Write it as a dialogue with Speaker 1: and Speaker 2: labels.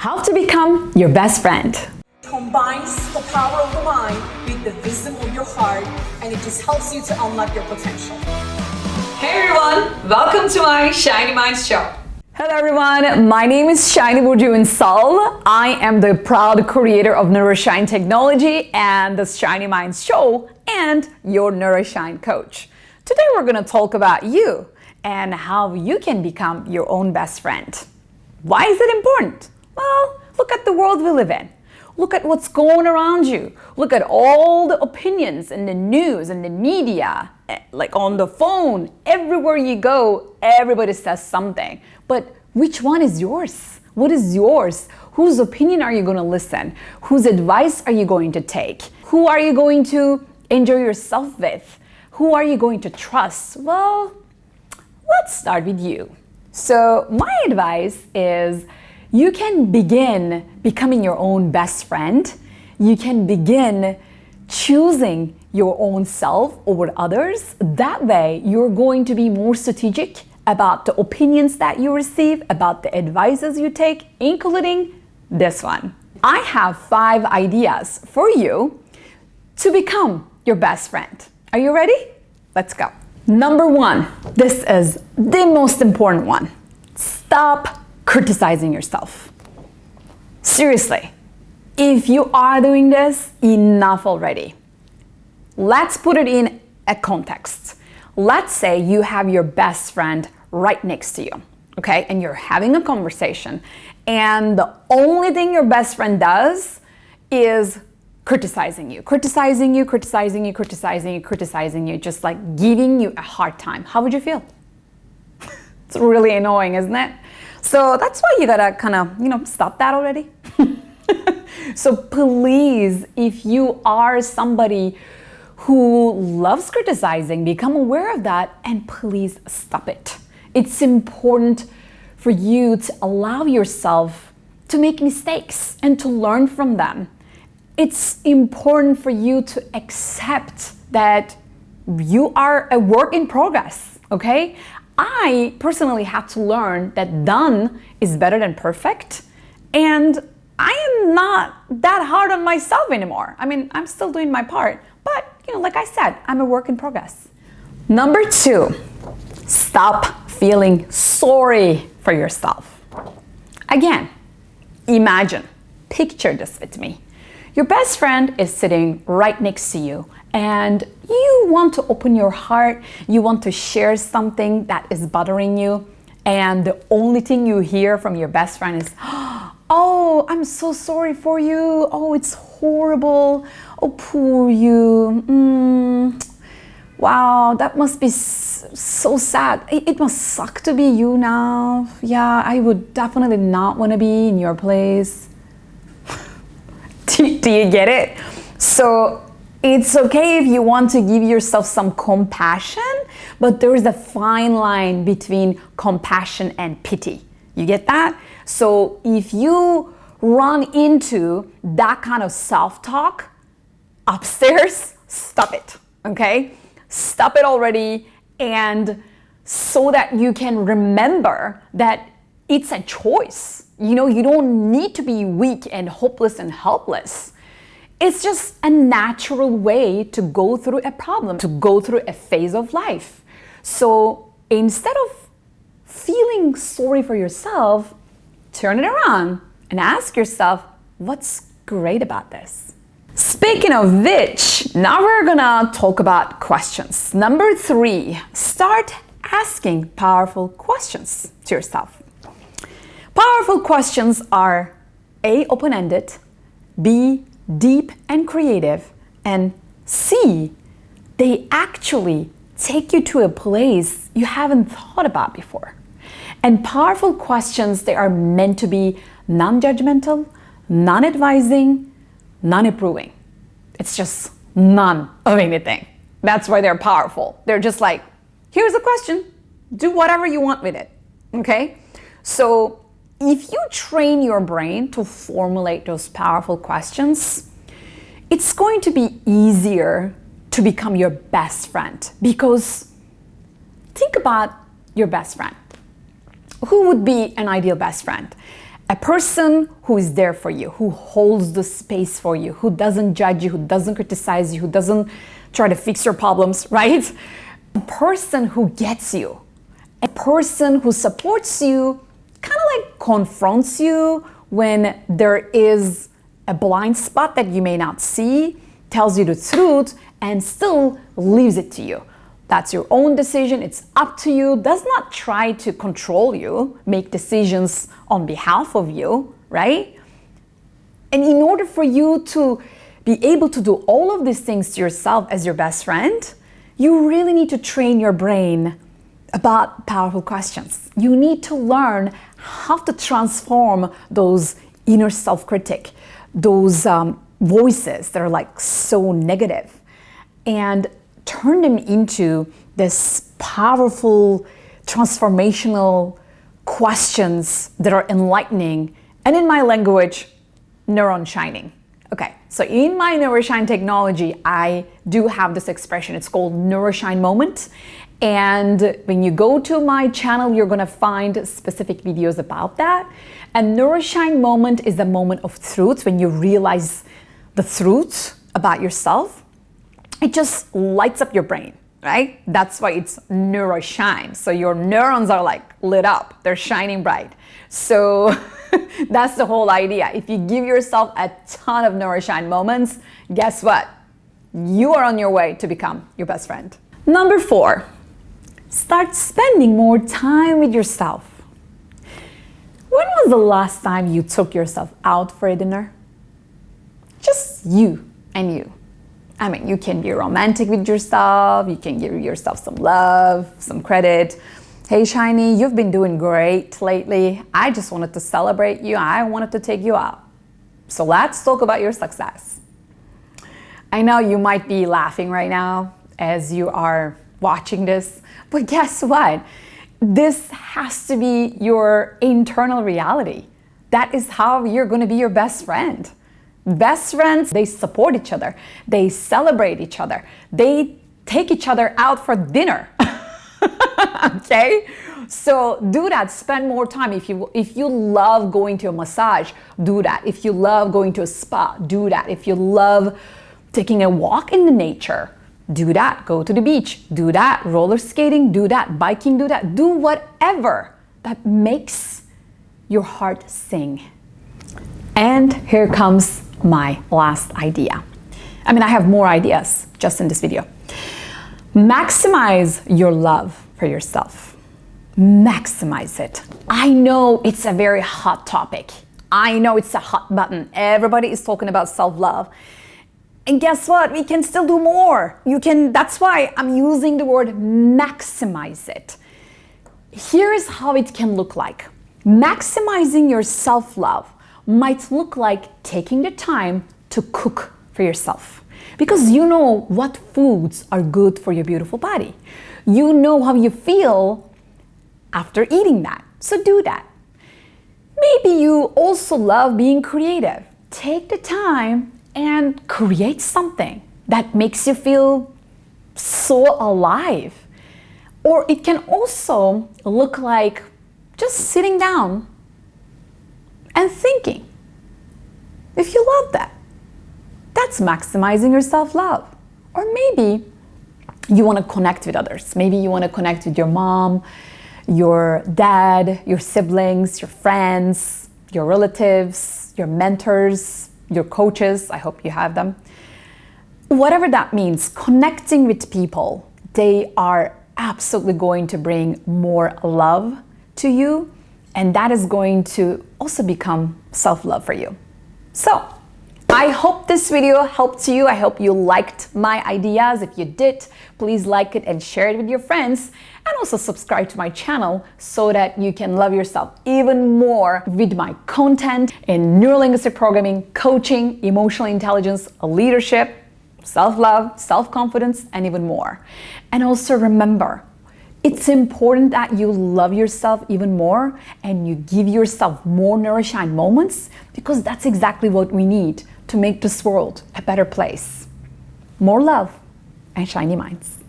Speaker 1: How to become your best friend.
Speaker 2: Combines the power of the mind with the wisdom of your heart, and it just helps you to unlock your potential.
Speaker 3: Hey everyone, welcome to my Shiny Minds show.
Speaker 1: Hello everyone, my name is Shiny Burju Sol. I am the proud creator of Neuroshine Technology and the Shiny Minds show and your Neuroshine coach. Today we're going to talk about you and how you can become your own best friend. Why is it important? Well, look at the world we live in. Look at what's going around you. Look at all the opinions in the news and the media, like on the phone. Everywhere you go, everybody says something. But which one is yours? What is yours? Whose opinion are you going to listen? Whose advice are you going to take? Who are you going to enjoy yourself with? Who are you going to trust? Well, let's start with you. So my advice is you can begin becoming your own best friend. You can begin choosing your own self over others. That way, you're going to be more strategic about the opinions that you receive, about the advices you take, including this one. I have 5 ideas for you to become your best friend. Are you ready? Let's go. Number 1, this is the most important one. Stop criticizing yourself. Seriously, if you are doing this, enough already. Let's put it in a context. Let's say you have your best friend right next to you, okay? And you're having a conversation, and the only thing your best friend does is criticizing you, just like giving you a hard time. How would you feel? It's really annoying, isn't it? So that's why you gotta kind of, stop that already. So please, if you are somebody who loves criticizing, become aware of that and please stop it. It's important for you to allow yourself to make mistakes and to learn from them. It's important for you to accept that you are a work in progress, okay? I personally had to learn that done is better than perfect, and I am not that hard on myself anymore. I mean, I'm still doing my part, but like I said, I'm a work in progress. Number 2, stop feeling sorry for yourself. Again, picture this with me. Your best friend is sitting right next to you and you want to open your heart, you want to share something that is bothering you, and the only thing you hear from your best friend is, "Oh, I'm so sorry for you. Oh, it's horrible. Oh, poor you. Wow, that must be so sad. It must suck to be you now. Yeah, I would definitely not want to be in your place." Do you get it? So it's okay if you want to give yourself some compassion, but there is a fine line between compassion and pity. You get that? So if you run into that kind of self-talk upstairs, stop it, okay? Stop it already, and so that you can remember that it's a choice. You don't need to be weak and hopeless and helpless. It's just a natural way to go through a problem, to go through a phase of life. So instead of feeling sorry for yourself, turn it around and ask yourself, what's great about this? Speaking of which, now we're gonna talk about questions. Number 3, start asking powerful questions to yourself. Powerful questions are A, open-ended, B, deep and creative, and C, they actually take you to a place you haven't thought about before. And powerful questions, they are meant to be non-judgmental, non-advising, non-approving. It's just none of anything. That's why they're powerful. They're just like, here's a question, do whatever you want with it, okay? So if you train your brain to formulate those powerful questions, it's going to be easier to become your best friend. Because think about your best friend. Who would be an ideal best friend? A person who is there for you, who holds the space for you, who doesn't judge you, who doesn't criticize you, who doesn't try to fix your problems, right? A person who gets you. A person who supports you, kind of like confronts you when there is a blind spot that you may not see, tells you the truth, and still leaves it to you. That's your own decision. It's up to you. Does not try to control you, make decisions on behalf of you, right? And in order for you to be able to do all of these things to yourself as your best friend, you really need to train your brain about powerful questions. You need to learn how to transform those inner self-critic, those voices that are like so negative, and turn them into this powerful, transformational questions that are enlightening, and in my language, neuron shining. Okay, so in my Neuroshine technology, I do have this expression. It's called Neuroshine moment. And when you go to my channel, you're gonna find specific videos about that. And Neuroshine moment is the moment of truth, when you realize the truth about yourself. It just lights up your brain, right? That's why it's Neuroshine. So your neurons are like lit up, they're shining bright. So that's the whole idea. If you give yourself a ton of Neuroshine moments, guess what? You are on your way to become your best friend. Number 4, start spending more time with yourself. When was the last time you took yourself out for a dinner? Just you and you. I mean, you can be romantic with yourself, you can give yourself some love, some credit. Hey, Shiny, you've been doing great lately. I just wanted to celebrate you. I wanted to take you out. So let's talk about your success. I know you might be laughing right now as you are watching this, but guess what? This has to be your internal reality. That is how you're going to be your best friend. Best friends, they support each other. They celebrate each other. They take each other out for dinner. Okay? So do that. Spend more time. If you love going to a massage, do that. If you love going to a spa, do that. If you love taking a walk in the nature, do that. Go to the beach, do that. Roller skating, do that. Biking, do that. Do whatever that makes your heart sing. And here comes my last idea. I mean, I have more ideas just in this video. Maximize your love for yourself. Maximize it. I know it's a very hot topic. I know it's a hot button. Everybody is talking about self-love. And guess what? We can still do more. That's why I'm using the word maximize it. Here's how it can look like. Maximizing your self-love might look like taking the time to cook for yourself, because you know what foods are good for your beautiful body. You know how you feel after eating that, so do that. Maybe you also love being creative. Take the time and create something that makes you feel so alive. Or it can also look like just sitting down and thinking. If you love that, that's maximizing your self-love. Or maybe you want to connect with others. Maybe you want to connect with your mom, your dad, your siblings, your friends, your relatives, your mentors, your coaches. I hope you have them. Whatever that means, connecting with people, they are absolutely going to bring more love to you, and that is going to also become self-love for you. So, I hope this video helped you. I hope you liked my ideas. If you did, please like it and share it with your friends, and also subscribe to my channel so that you can love yourself even more with my content in neurolinguistic programming, coaching, emotional intelligence, leadership, self-love, self-confidence, and even more. And also remember, it's important that you love yourself even more and you give yourself more Neuroshine moments, because that's exactly what we need to make this world a better place. More love and shiny minds.